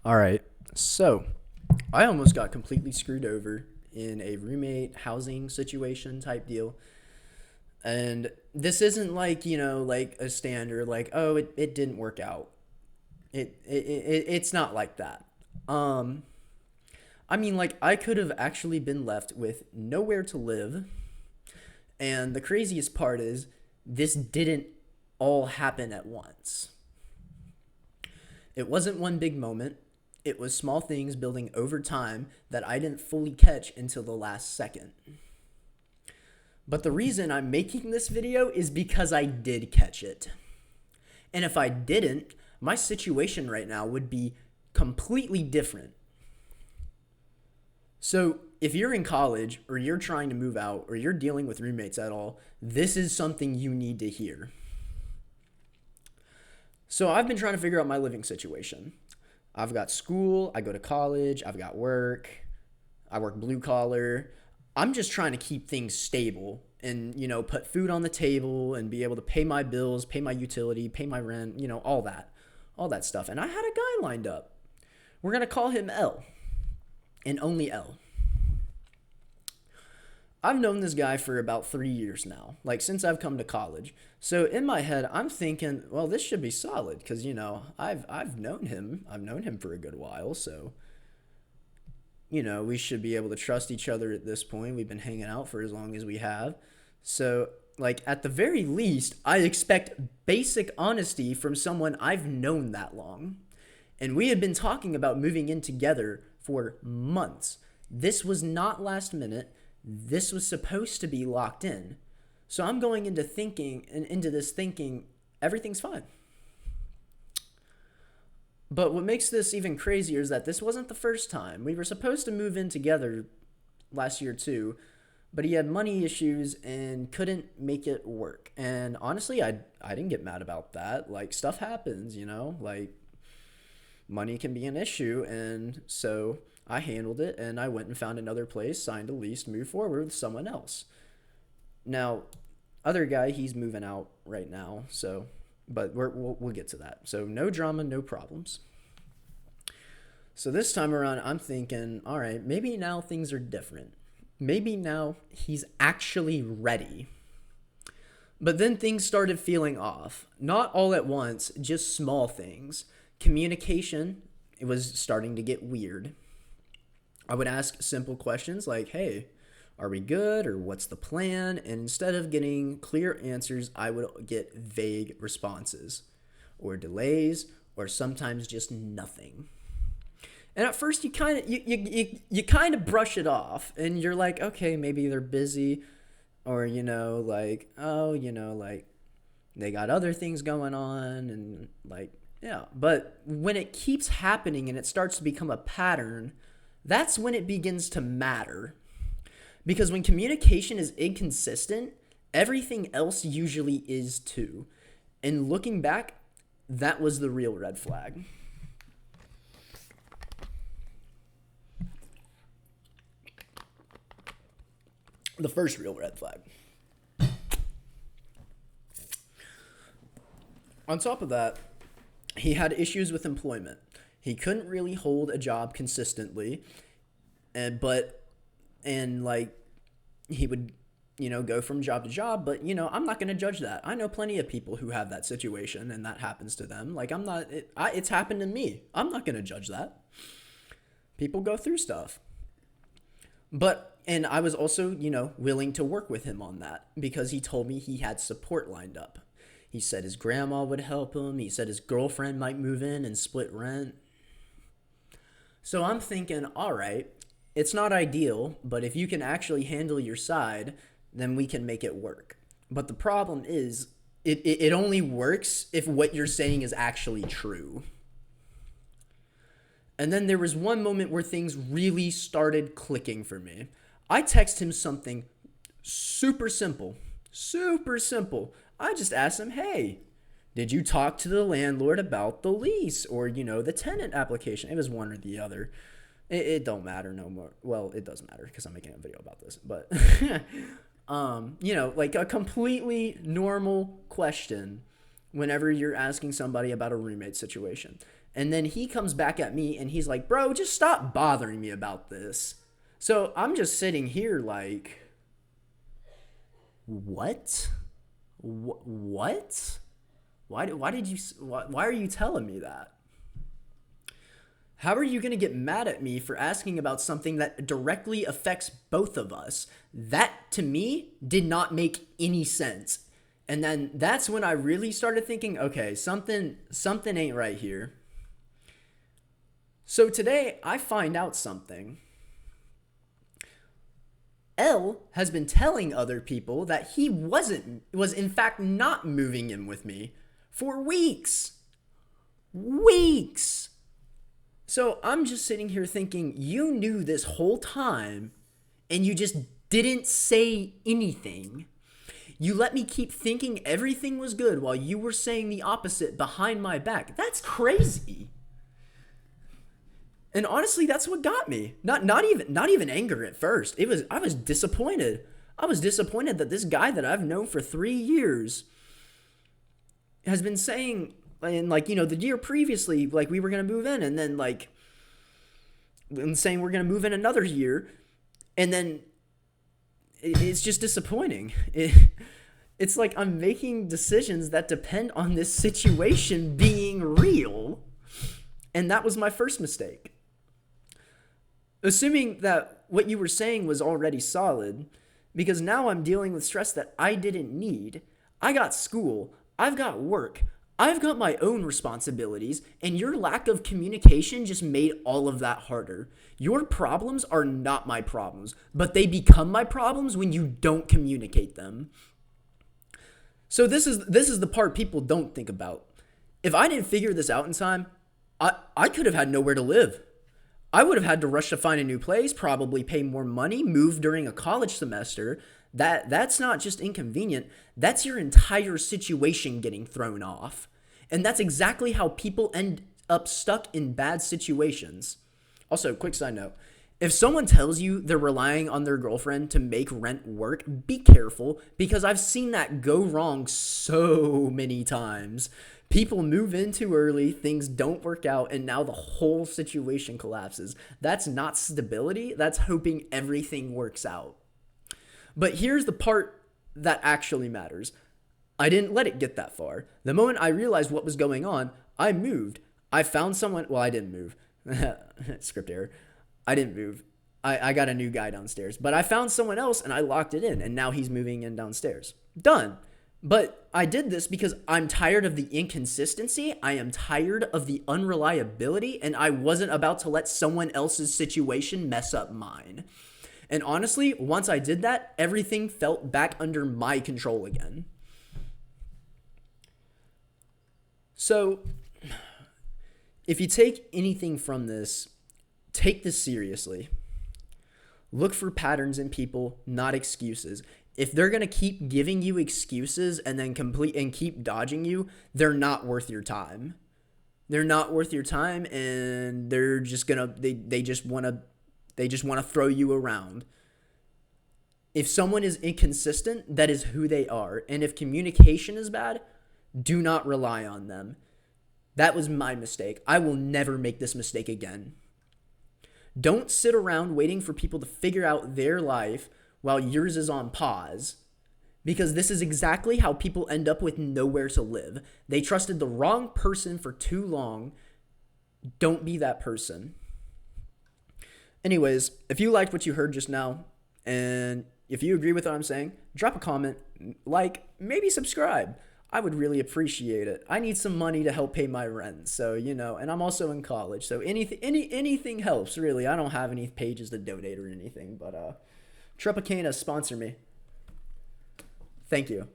All right. So, I almost got completely screwed over in a roommate housing situation type deal. And this isn't like, like a standard, like, oh, it didn't work out. It's not like that. Um, I mean, like, I could have actually been left with nowhere to live. And the craziest part is, this didn't all happen at once. It wasn't one big moment. It was small things building over time that I didn't fully catch until the last second. But the reason I'm making this video is because I did catch it. And if I didn't, my situation right now would be completely different. So, if you're in college or you're trying to move out or you're dealing with roommates at all, this is something you need to hear. So, I've been trying to figure out my living situation. I've got school, I go to college, I've got work, I work blue collar. I'm just trying to keep things stable and, put food on the table and be able to pay my bills, pay my utility, pay my rent, all that stuff. And I had a guy lined up. We're going to call him L and only L. I've known this guy for about 3 years now, like since I've come to college. So in my head, I'm thinking, well, this should be solid because I've known him. I've known him for a good while, so we should be able to trust each other at this point. We've been hanging out for as long as we have. So, like, at the very least, I expect basic honesty from someone I've known that long. And we had been talking about moving in together for months. This was not last minute. This was supposed to be locked in. So I'm going into this thinking everything's fine. But what makes this even crazier is that this wasn't the first time. We were supposed to move in together last year too, but he had money issues and couldn't make it work. And honestly, I didn't get mad about that. Like, stuff happens, like money can be an issue. And so I handled it and I went and found another place, signed a lease, moved forward with someone else. Now, other guy, he's moving out right now, so but we'll get to that. So no drama, no problems. So this time around, I'm thinking, all right, maybe now things are different. Maybe now he's actually ready. But then things started feeling off. Not all at once, just small things. Communication, it was starting to get weird. I would ask simple questions like, hey, are we good, or what's the plan? And instead of getting clear answers, I would get vague responses or delays or sometimes just nothing. And at first you kind of brush it off and you're like, okay, maybe they're busy, or like, oh, like they got other things going on, and like, yeah. But when it keeps happening and it starts to become a pattern, that's when it begins to matter. Because when communication is inconsistent, everything else usually is too. And looking back, that was the real red flag. The first real red flag. On top of that, he had issues with employment. He couldn't really hold a job consistently, and like he would go from job to job, but I'm not going to judge that. I know plenty of people who have that situation and that happens to them. Like, it's happened to me. I'm not going to judge that. People go through stuff. And I was also, willing to work with him on that because he told me he had support lined up. He said his grandma would help him. He said his girlfriend might move in and split rent. So I'm thinking, all right, it's not ideal, but if you can actually handle your side, then we can make it work. But the problem is, it only works if what you're saying is actually true. And then there was one moment where things really started clicking for me. I text him something super simple. Super simple. I just asked him, hey, did you talk to the landlord about the lease or, the tenant application? It was one or the other. It don't matter no more. Well, it does matter because I'm making a video about this. But, like a completely normal question whenever you're asking somebody about a roommate situation. And then he comes back at me and he's like, bro, just stop bothering me about this. So I'm just sitting here like, what? What? Why are you telling me that? How are you going to get mad at me for asking about something that directly affects both of us? That, to me, did not make any sense. And then that's when I really started thinking, okay, something ain't right here. So today, I find out something. L has been telling other people that he was in fact not moving in with me for weeks. Weeks. So I'm just sitting here thinking, you knew this whole time and you just didn't say anything. You let me keep thinking everything was good while you were saying the opposite behind my back. That's crazy. And honestly, that's what got me. Not even anger at first. I was disappointed. I was disappointed that this guy that I've known for 3 years has been saying, and like, you know, the year previously, like we were going to move in, and then like and saying we're going to move in another year, and then it's just disappointing. It's like I'm making decisions that depend on this situation being real. And that was my first mistake. Assuming that what you were saying was already solid, because now I'm dealing with stress that I didn't need. I got school, I've got work, I've got my own responsibilities, and your lack of communication just made all of that harder. Your problems are not my problems, but they become my problems when you don't communicate them. So this is the part people don't think about. If I didn't figure this out in time, I could have had nowhere to live. I would have had to rush to find a new place, probably pay more money, move during a college semester. That's not just inconvenient. That's your entire situation getting thrown off. And that's exactly how people end up stuck in bad situations. Also, quick side note. If someone tells you they're relying on their girlfriend to make rent work, be careful, because I've seen that go wrong so many times. People move in too early, things don't work out, and now the whole situation collapses. That's not stability, that's hoping everything works out. But here's the part that actually matters. I didn't let it get that far. The moment I realized what was going on, I moved. I found someone, well, I didn't move. Script error. I didn't move. I got a new guy downstairs, but I found someone else and I locked it in, and now he's moving in downstairs. Done. But I did this because I'm tired of the inconsistency, I am tired of the unreliability, and I wasn't about to let someone else's situation mess up mine. And honestly, once I did that, everything felt back under my control again. So, if you take anything from this, take this seriously. Look for patterns in people, not excuses. If they're going to keep giving you excuses and then keep dodging you, they're not worth your time. They're not worth your time, and they're just going to they just want to throw you around. If someone is inconsistent, that is who they are. And if communication is bad, do not rely on them. That was my mistake. I will never make this mistake again. Don't sit around waiting for people to figure out their life while yours is on pause, because this is exactly how people end up with nowhere to live. They trusted the wrong person for too long. Don't be that person. Anyways, if you liked what you heard just now, and if you agree with what I'm saying, drop a comment, like, maybe subscribe. I would really appreciate it. I need some money to help pay my rent, so, you know, and I'm also in college, so anything helps, really. I don't have any pages to donate or anything, but Tropicana, sponsor me. Thank you.